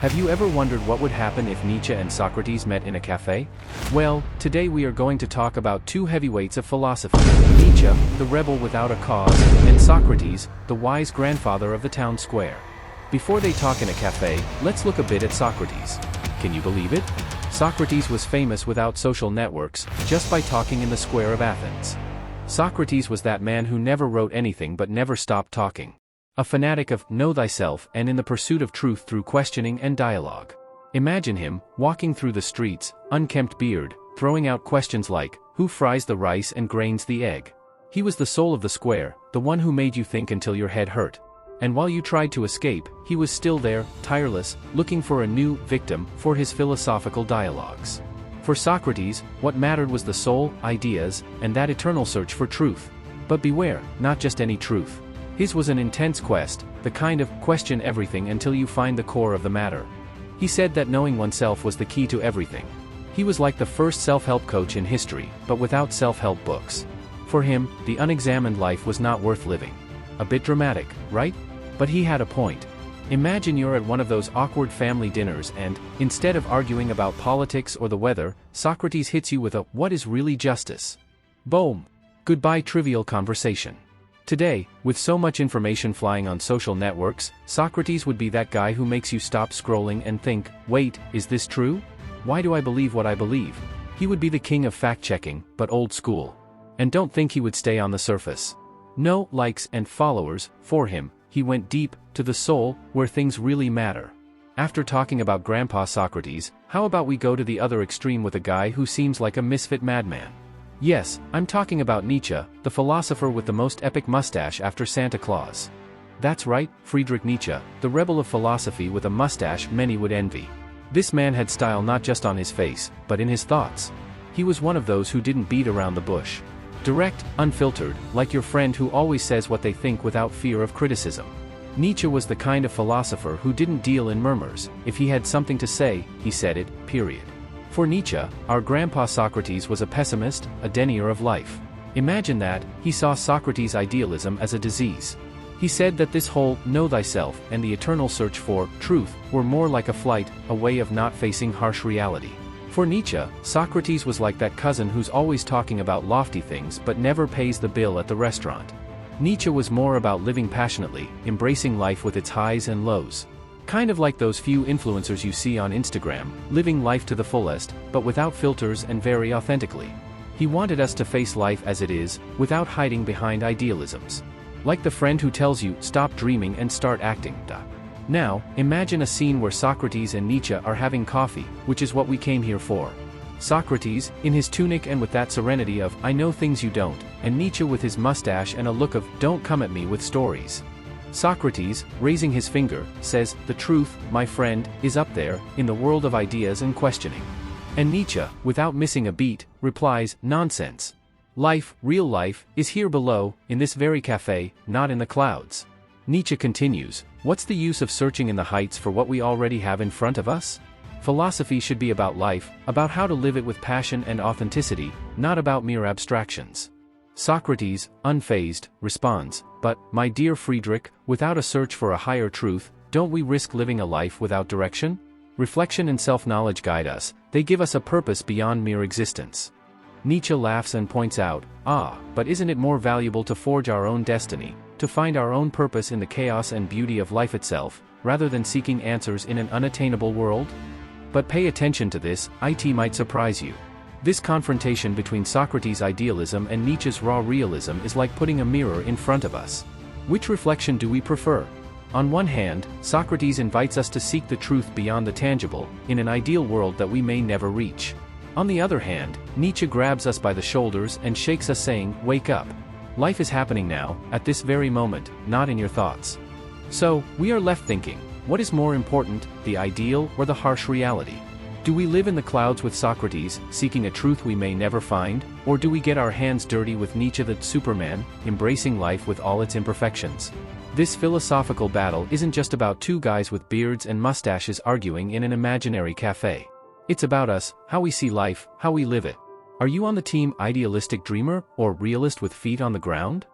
Have you ever wondered what would happen if Nietzsche and Socrates met in a cafe? Well, today we are going to talk about two heavyweights of philosophy, Nietzsche, the rebel without a cause, and Socrates, the wise grandfather of the town square. Before they talk in a cafe, let's look a bit at Socrates. Can you believe it? Socrates was famous without social networks, just by talking in the square of Athens. Socrates was that man who never wrote anything but never stopped talking. A fanatic of know thyself and in the pursuit of truth through questioning and dialogue. Imagine him, walking through the streets, unkempt beard, throwing out questions like, who fries the rice and grains the egg? He was the soul of the square, the one who made you think until your head hurt. And while you tried to escape, he was still there, tireless, looking for a new victim for his philosophical dialogues. For Socrates, what mattered was the soul, ideas, and that eternal search for truth. But beware, not just any truth. His was an intense quest, the kind of question everything until you find the core of the matter. He said that knowing oneself was the key to everything. He was like the first self-help coach in history, but without self-help books. For him, the unexamined life was not worth living. A bit dramatic, right? But he had a point. Imagine you're at one of those awkward family dinners and, instead of arguing about politics or the weather, Socrates hits you with a, what is really justice? Boom! Goodbye trivial conversation. Today, with so much information flying on social networks, Socrates would be that guy who makes you stop scrolling and think, wait, is this true? Why do I believe what I believe? He would be the king of fact-checking, but old school. And don't think he would stay on the surface. No likes and followers, for him. He went deep, to the soul, where things really matter. After talking about Grandpa Socrates, how about we go to the other extreme with a guy who seems like a misfit madman? Yes, I'm talking about Nietzsche, the philosopher with the most epic mustache after Santa Claus. That's right, Friedrich Nietzsche, the rebel of philosophy with a mustache many would envy. This man had style not just on his face, but in his thoughts. He was one of those who didn't beat around the bush. Direct, unfiltered, like your friend who always says what they think without fear of criticism. Nietzsche was the kind of philosopher who didn't deal in murmurs. If he had something to say, he said it, period. For Nietzsche, our grandpa Socrates was a pessimist, a denier of life. Imagine that, he saw Socrates' idealism as a disease. He said that this whole know thyself and the eternal search for truth were more like a flight, a way of not facing harsh reality. For Nietzsche, Socrates was like that cousin who's always talking about lofty things but never pays the bill at the restaurant. Nietzsche was more about living passionately, embracing life with its highs and lows. Kind of like those few influencers you see on Instagram, living life to the fullest, but without filters and very authentically. He wanted us to face life as it is, without hiding behind idealisms. Like the friend who tells you, stop dreaming and start acting. Now, imagine a scene where Socrates and Nietzsche are having coffee, which is what we came here for. Socrates, in his tunic and with that serenity of, I know things you don't, and Nietzsche with his mustache and a look of, don't come at me with stories. Socrates, raising his finger, says, the truth, my friend, is up there, in the world of ideas and questioning. And Nietzsche, without missing a beat, replies, nonsense. Life, real life, is here below, in this very cafe, not in the clouds. Nietzsche continues, what's the use of searching in the heights for what we already have in front of us? Philosophy should be about life, about how to live it with passion and authenticity, not about mere abstractions. Socrates, unfazed, responds, but, my dear Friedrich, without a search for a higher truth, don't we risk living a life without direction? Reflection and self-knowledge guide us, they give us a purpose beyond mere existence. Nietzsche laughs and points out, but isn't it more valuable to forge our own destiny, to find our own purpose in the chaos and beauty of life itself, rather than seeking answers in an unattainable world? But pay attention to this, it might surprise you. This confrontation between Socrates' idealism and Nietzsche's raw realism is like putting a mirror in front of us. Which reflection do we prefer? On one hand, Socrates invites us to seek the truth beyond the tangible, in an ideal world that we may never reach. On the other hand, Nietzsche grabs us by the shoulders and shakes us saying, wake up. Life is happening now, at this very moment, not in your thoughts. So, we are left thinking, what is more important, the ideal or the harsh reality? Do we live in the clouds with Socrates, seeking a truth we may never find, or do we get our hands dirty with Nietzsche the Superman, embracing life with all its imperfections? This philosophical battle isn't just about two guys with beards and mustaches arguing in an imaginary cafe. It's about us, how we see life, how we live it. Are you on the team idealistic dreamer, or realist with feet on the ground?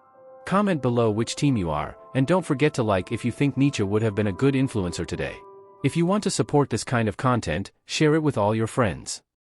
Comment below which team you are, and don't forget to like if you think Nietzsche would have been a good influencer today. If you want to support this kind of content, share it with all your friends.